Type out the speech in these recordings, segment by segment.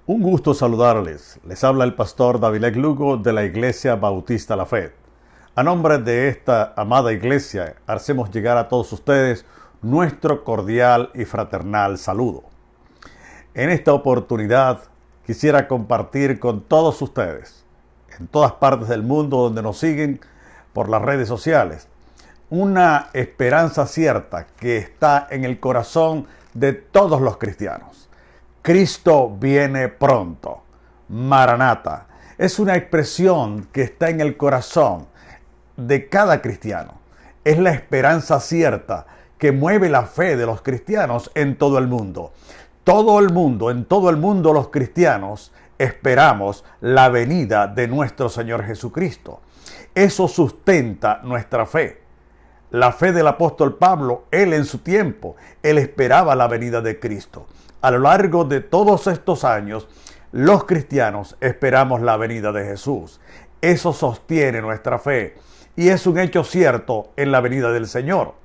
Un gusto saludarles. Les habla el pastor David Lugo de la Iglesia Bautista La Fe. A nombre de esta amada iglesia, hacemos llegar a todos ustedes nuestro cordial y fraternal saludo. En esta oportunidad quisiera compartir con todos ustedes, en todas partes del mundo donde nos siguen por las redes sociales, una esperanza cierta que está en el corazón de todos los cristianos. Cristo viene pronto. Maranata. Es una expresión que está en el corazón de cada cristiano. Es la esperanza cierta que mueve la fe de los cristianos en todo el mundo. En todo el mundo los cristianos esperamos la venida de nuestro Señor Jesucristo. Eso sustenta nuestra fe. La fe del apóstol Pablo, él en su tiempo, él esperaba la venida de Cristo. A lo largo de todos estos años, los cristianos esperamos la venida de Jesús. Eso sostiene nuestra fe y es un hecho cierto en la venida del Señor.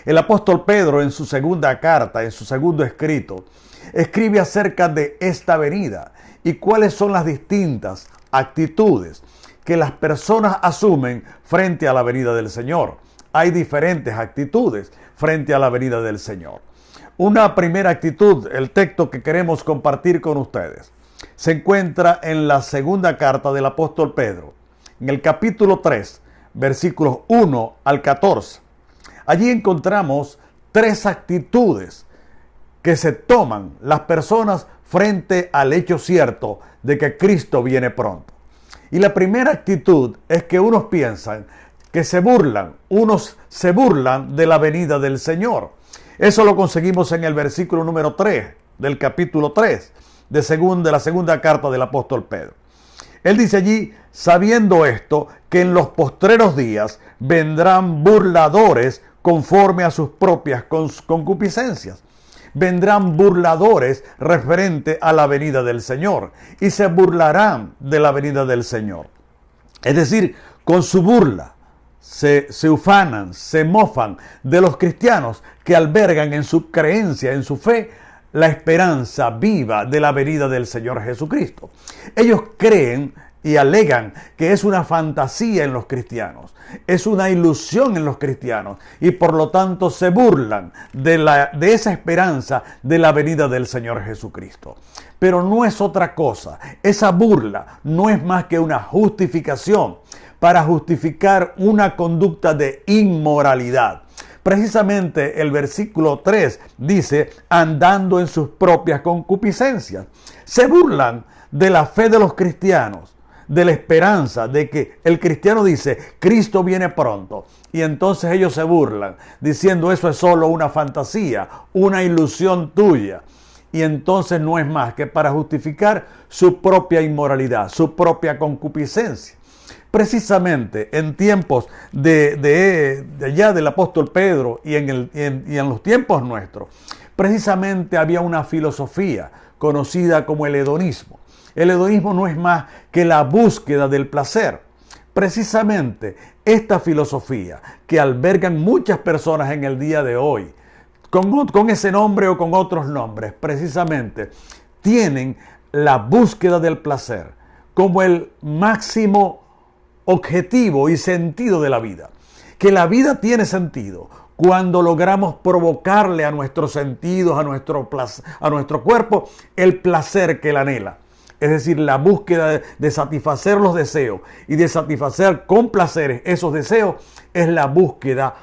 El apóstol Pedro en su segunda carta, en su segundo escrito, escribe acerca de esta venida y cuáles son las distintas actitudes que las personas asumen frente a la venida del Señor. Hay diferentes actitudes frente a la venida del Señor. Una primera actitud, el texto que queremos compartir con ustedes, se encuentra en la segunda carta del apóstol Pedro, en el capítulo 3, versículos 1 al 14. Allí encontramos tres actitudes que se toman las personas frente al hecho cierto de que Cristo viene pronto. Y la primera actitud es que unos piensan que unos se burlan de la venida del Señor. Eso lo conseguimos en el versículo número 3 del capítulo 3 de la segunda carta del apóstol Pedro. Él dice allí, sabiendo esto, que en los postreros días vendrán burladores conforme a sus propias concupiscencias. Vendrán burladores referente a la venida del Señor y se burlarán de la venida del Señor. Es decir, con su burla se ufanan, se mofan de los cristianos que albergan en su creencia, en su fe, la esperanza viva de la venida del Señor Jesucristo. Ellos creen y alegan que es una fantasía en los cristianos, es una ilusión en los cristianos y por lo tanto se burlan de esa esperanza de la venida del Señor Jesucristo. Pero no es otra cosa, esa burla no es más que una justificación para justificar una conducta de inmoralidad. Precisamente el versículo 3 dice, andando en sus propias concupiscencias. Se burlan de la fe de los cristianos, de la esperanza de que el cristiano dice, Cristo viene pronto. Y entonces ellos se burlan, diciendo eso es solo una fantasía, una ilusión tuya. Y entonces no es más que para justificar su propia inmoralidad, su propia concupiscencia. Precisamente en tiempos de allá del apóstol Pedro y en los tiempos nuestros, precisamente había una filosofía conocida como el hedonismo. El hedonismo no es más que la búsqueda del placer. Precisamente esta filosofía que albergan muchas personas en el día de hoy, con ese nombre o con otros nombres, precisamente tienen la búsqueda del placer como el máximo objetivo y sentido de la vida. Que la vida tiene sentido cuando logramos provocarle a nuestros sentidos, a nuestro cuerpo, el placer que él anhela. Es decir, la búsqueda de satisfacer los deseos y de satisfacer con placeres esos deseos es la búsqueda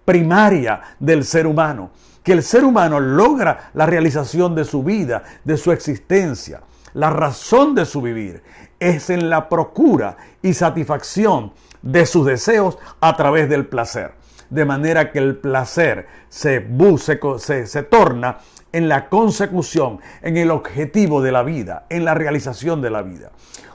primaria del ser humano. Que el ser humano logra la realización de su vida, de su existencia. La razón de su vivir es en la procura y satisfacción de sus deseos a través del placer. De manera que el placer se torna en la consecución, en el objetivo de la vida, en la realización de la vida.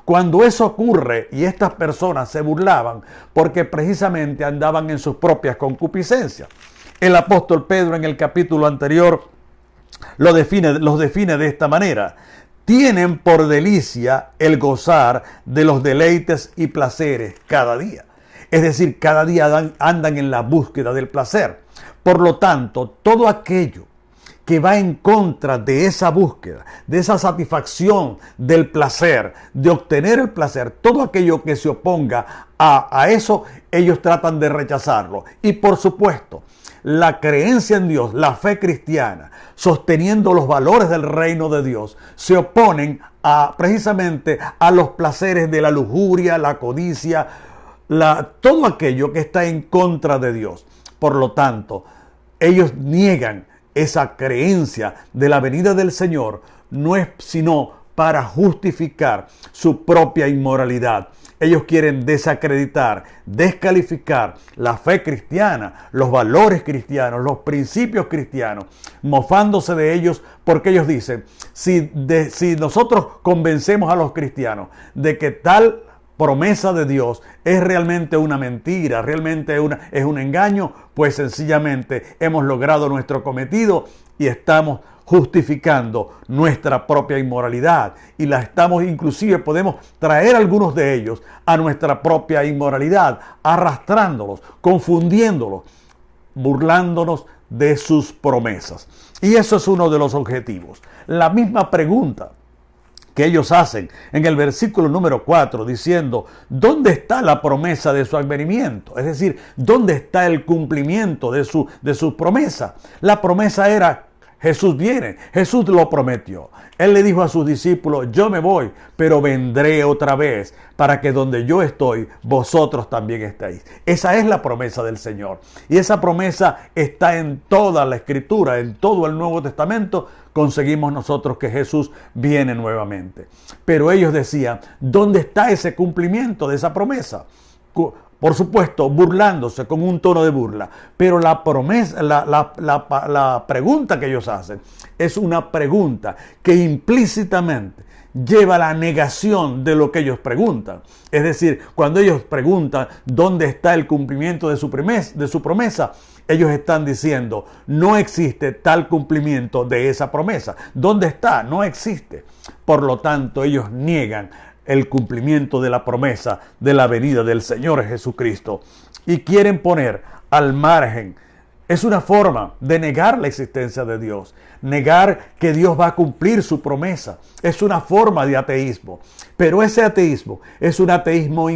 Cuando eso ocurre y estas personas se burlaban porque precisamente andaban en sus propias concupiscencias. El apóstol Pedro en el capítulo anterior los define de esta manera. Tienen por delicia el gozar de los deleites y placeres cada día. Es decir, cada día andan en la búsqueda del placer. Por lo tanto, todo aquello que va en contra de esa búsqueda, de esa satisfacción del placer, de obtener el placer, todo aquello que se oponga a eso, ellos tratan de rechazarlo. Y por supuesto, la creencia en Dios, la fe cristiana, sosteniendo los valores del reino de Dios, se oponen precisamente a los placeres de la lujuria, la codicia, todo aquello que está en contra de Dios. Por lo tanto, ellos niegan esa creencia de la venida del Señor, no es sino para justificar su propia inmoralidad. Ellos quieren desacreditar, descalificar la fe cristiana, los valores cristianos, los principios cristianos, mofándose de ellos porque ellos dicen, si nosotros convencemos a los cristianos de que tal promesa de Dios es realmente una mentira, realmente es un engaño, pues sencillamente hemos logrado nuestro cometido y estamos justificando nuestra propia inmoralidad y inclusive podemos traer algunos de ellos a nuestra propia inmoralidad, arrastrándolos, confundiéndolos, burlándonos de sus promesas. Y eso es uno de los objetivos. La misma pregunta que ellos hacen en el versículo número 4 diciendo, ¿dónde está la promesa de su advenimiento? Es decir, ¿dónde está el cumplimiento de su promesa? La promesa era, Jesús viene, Jesús lo prometió. Él le dijo a sus discípulos, yo me voy, pero vendré otra vez para que donde yo estoy, vosotros también estéis. Esa es la promesa del Señor. Y esa promesa está en toda la Escritura, en todo el Nuevo Testamento. Conseguimos nosotros que Jesús viene nuevamente. Pero ellos decían, ¿dónde está ese cumplimiento de esa promesa? Por supuesto, burlándose con un tono de burla. Pero la promesa, la pregunta que ellos hacen es una pregunta que implícitamente lleva a la negación de lo que ellos preguntan. Es decir, cuando ellos preguntan dónde está el cumplimiento de su promesa, ellos están diciendo, no existe tal cumplimiento de esa promesa. ¿Dónde está? No existe. Por lo tanto, ellos niegan el cumplimiento de la promesa de la venida del Señor Jesucristo y quieren poner al margen. Es una forma de negar la existencia de Dios, negar que Dios va a cumplir su promesa. Es una forma de ateísmo, pero ese ateísmo es un ateísmo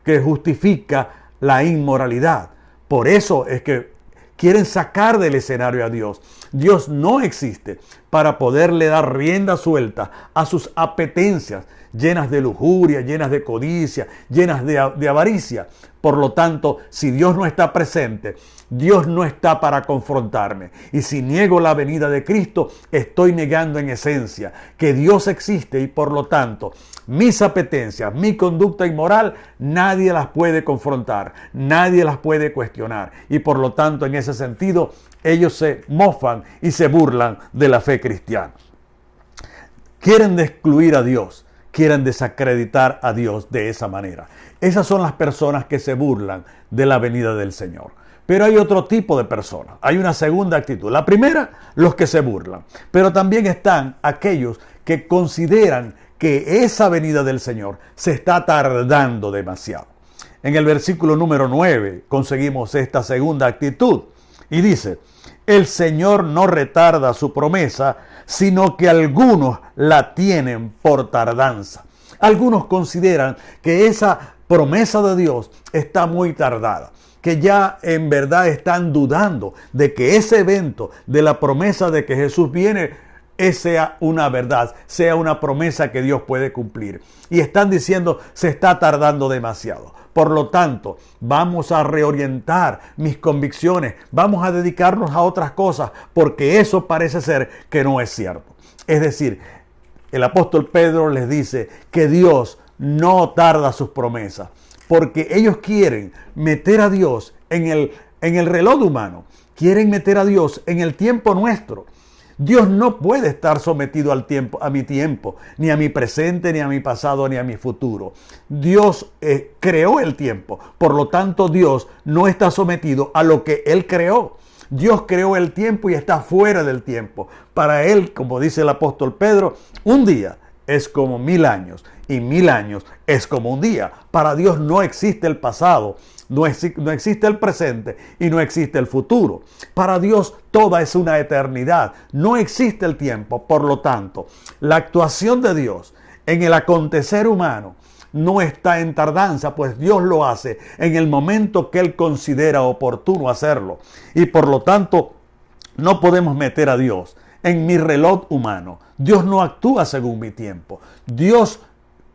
que justifica la inmoralidad. Por eso es que quieren sacar del escenario a Dios. Dios no existe para poderle dar rienda suelta a sus apetencias llenas de lujuria, llenas de codicia, llenas de avaricia. Por lo tanto, si Dios no está presente, Dios no está para confrontarme. Y si niego la venida de Cristo, estoy negando en esencia que Dios existe y por lo tanto, mis apetencias, mi conducta inmoral, nadie las puede confrontar, nadie las puede cuestionar. Y por lo tanto, en ese sentido, ellos se mofan y se burlan de la fe cristiana. Quieren excluir a Dios. Quieren desacreditar a Dios de esa manera. Esas son las personas que se burlan de la venida del Señor. Pero hay otro tipo de personas. Hay una segunda actitud. La primera, los que se burlan. Pero también están aquellos que consideran que esa venida del Señor se está tardando demasiado. En el versículo número 9 conseguimos esta segunda actitud. Y dice, el Señor no retarda su promesa, sino que algunos la tienen por tardanza. Algunos consideran que esa promesa de Dios está muy tardada, que ya en verdad están dudando de que ese evento de la promesa de que Jesús viene sea una verdad, sea una promesa que Dios puede cumplir. Y están diciendo, se está tardando demasiado. Por lo tanto, vamos a reorientar mis convicciones, vamos a dedicarnos a otras cosas, porque eso parece ser que no es cierto. Es decir, el apóstol Pedro les dice que Dios no tarda sus promesas, porque ellos quieren meter a Dios en el reloj humano, quieren meter a Dios en el tiempo nuestro. Dios no puede estar sometido al tiempo, a mi tiempo, ni a mi presente, ni a mi pasado, ni a mi futuro. Dios creó el tiempo, por lo tanto Dios no está sometido a lo que Él creó. Dios creó el tiempo y está fuera del tiempo. Para Él, como dice el apóstol Pedro, un día es como 1000 años y 1000 años es como un día. Para Dios no existe el pasado, no existe el presente y no existe el futuro. Para Dios toda es una eternidad, no existe el tiempo. Por lo tanto, la actuación de Dios en el acontecer humano no está en tardanza, pues Dios lo hace en el momento que Él considera oportuno hacerlo. Y por lo tanto, no podemos meter a Dios en mi reloj humano. Dios no actúa según mi tiempo.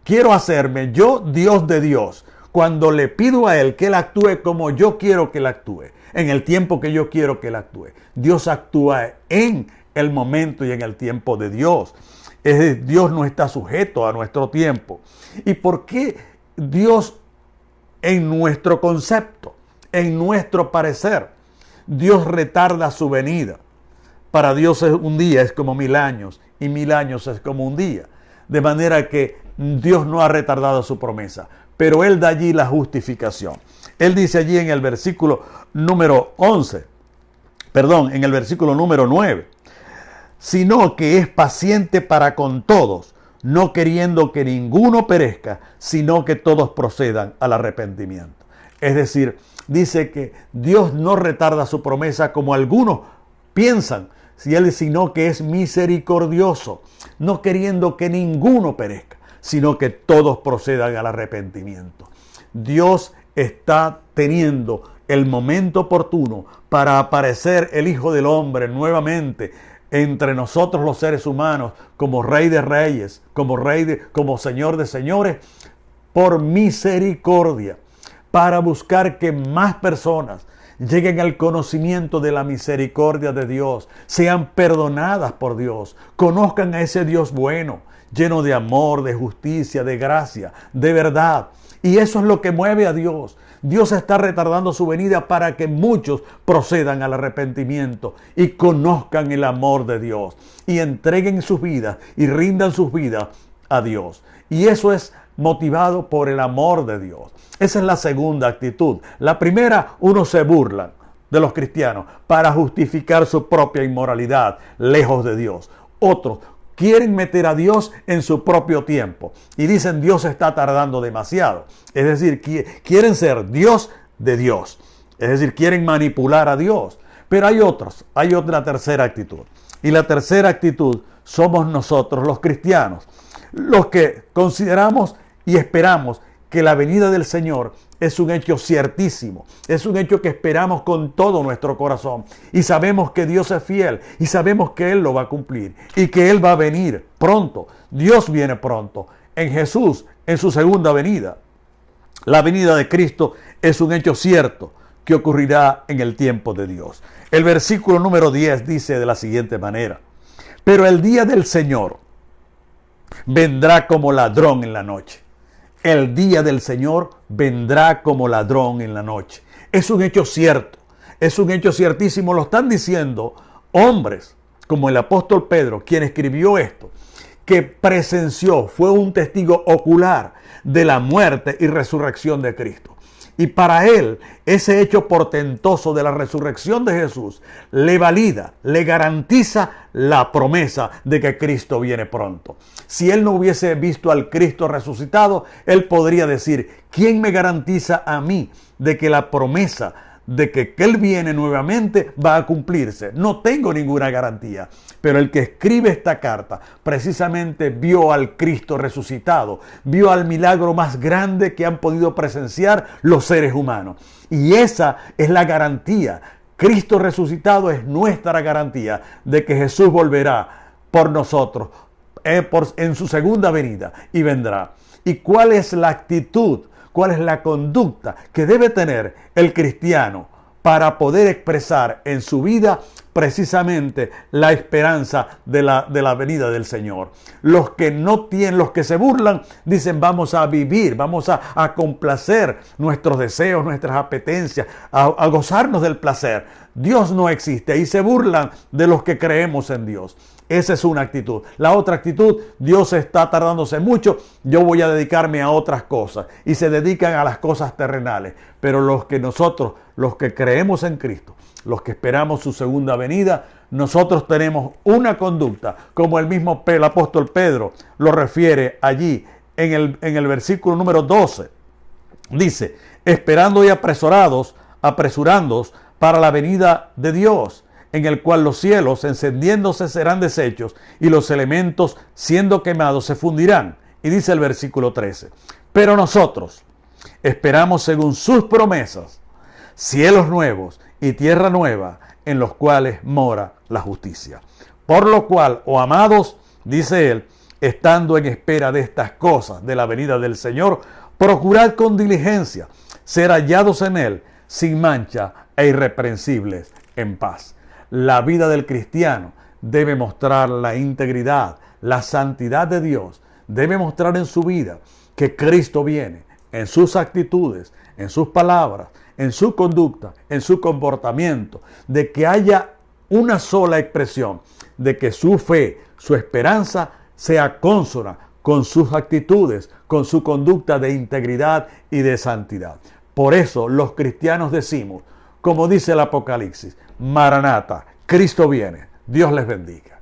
Quiero hacerme yo Dios de Dios cuando le pido a Él que Él actúe como yo quiero que Él actúe, en el tiempo que yo quiero que Él actúe. Dios actúa en el momento y en el tiempo de Dios. Dios no está sujeto a nuestro tiempo. ¿Y por qué Dios, en nuestro concepto, en nuestro parecer, Dios retarda su venida? Para Dios un día es como 1000 años y 1000 años es como un día. De manera que Dios no ha retardado su promesa, pero Él da allí la justificación. Él dice allí en el versículo número 11, en el versículo número 9, sino que es paciente para con todos, no queriendo que ninguno perezca, sino que todos procedan al arrepentimiento. Es decir, dice que Dios no retarda su promesa como algunos piensan, sino que es misericordioso, no queriendo que ninguno perezca, sino que todos procedan al arrepentimiento. Dios está teniendo el momento oportuno para aparecer el Hijo del Hombre nuevamente entre nosotros los seres humanos, como Rey de Reyes, como Señor de Señores, por misericordia, para buscar que más personas lleguen al conocimiento de la misericordia de Dios, sean perdonadas por Dios, conozcan a ese Dios bueno, lleno de amor, de justicia, de gracia, de verdad. Y eso es lo que mueve a Dios. Dios está retardando su venida para que muchos procedan al arrepentimiento y conozcan el amor de Dios y entreguen sus vidas y rindan sus vidas a Dios. Y eso es motivado por el amor de Dios. Esa es la segunda actitud. La primera, unos se burlan de los cristianos para justificar su propia inmoralidad lejos de Dios. Otros quieren meter a Dios en su propio tiempo y dicen Dios está tardando demasiado. Es decir, quieren ser Dios de Dios. Es decir, quieren manipular a Dios. Pero hay otra tercera actitud. Y la tercera actitud somos nosotros los cristianos, los que consideramos y esperamos que la venida del Señor es un hecho ciertísimo, es un hecho que esperamos con todo nuestro corazón y sabemos que Dios es fiel y sabemos que Él lo va a cumplir y que Él va a venir pronto. Dios viene pronto en Jesús, en su segunda venida. La venida de Cristo es un hecho cierto que ocurrirá en el tiempo de Dios. El versículo número 10 dice de la siguiente manera: pero el día del Señor vendrá como ladrón en la noche. El día del Señor vendrá como ladrón en la noche. Es un hecho cierto, es un hecho ciertísimo. Lo están diciendo hombres como el apóstol Pedro, quien escribió esto, que presenció, fue un testigo ocular de la muerte y resurrección de Cristo. Y para él, ese hecho portentoso de la resurrección de Jesús le valida, le garantiza la promesa de que Cristo viene pronto. Si él no hubiese visto al Cristo resucitado, él podría decir: ¿quién me garantiza a mí de que la promesa de que Él viene nuevamente va a cumplirse? No tengo ninguna garantía. Pero el que escribe esta carta precisamente vio al Cristo resucitado, vio al milagro más grande que han podido presenciar los seres humanos. Y esa es la garantía. Cristo resucitado es nuestra garantía de que Jesús volverá por nosotros en su segunda venida y vendrá. ¿Y cuál es la actitud? ¿Cuál es la conducta que debe tener el cristiano para poder expresar en su vida precisamente la esperanza de la venida del Señor? Los que no tienen, los que se burlan, dicen: vamos a vivir, vamos a complacer nuestros deseos, nuestras apetencias, a gozarnos del placer. Dios no existe y se burlan de los que creemos en Dios. Esa es una actitud. La otra actitud: Dios está tardándose mucho, yo voy a dedicarme a otras cosas. Y se dedican a las cosas terrenales. Pero los que creemos en Cristo, los que esperamos su segunda venida, nosotros tenemos una conducta, como el apóstol Pedro lo refiere allí en el versículo número 12. Dice, esperando y apresurándoos para la venida de Dios, en el cual los cielos encendiéndose serán deshechos y los elementos siendo quemados se fundirán. Y dice el versículo 13, pero nosotros esperamos según sus promesas, cielos nuevos y tierra nueva, en los cuales mora la justicia. Por lo cual, oh amados, dice él, estando en espera de estas cosas, de la venida del Señor, procurad con diligencia ser hallados en él, sin mancha e irreprensibles en paz. La vida del cristiano debe mostrar la integridad, la santidad de Dios. Debe mostrar en su vida que Cristo viene, en sus actitudes, en sus palabras, en su conducta, en su comportamiento, de que haya una sola expresión, de que su fe, su esperanza sea consona con sus actitudes, con su conducta de integridad y de santidad. Por eso los cristianos decimos, como dice el Apocalipsis, Maranata, Cristo viene. Dios les bendiga.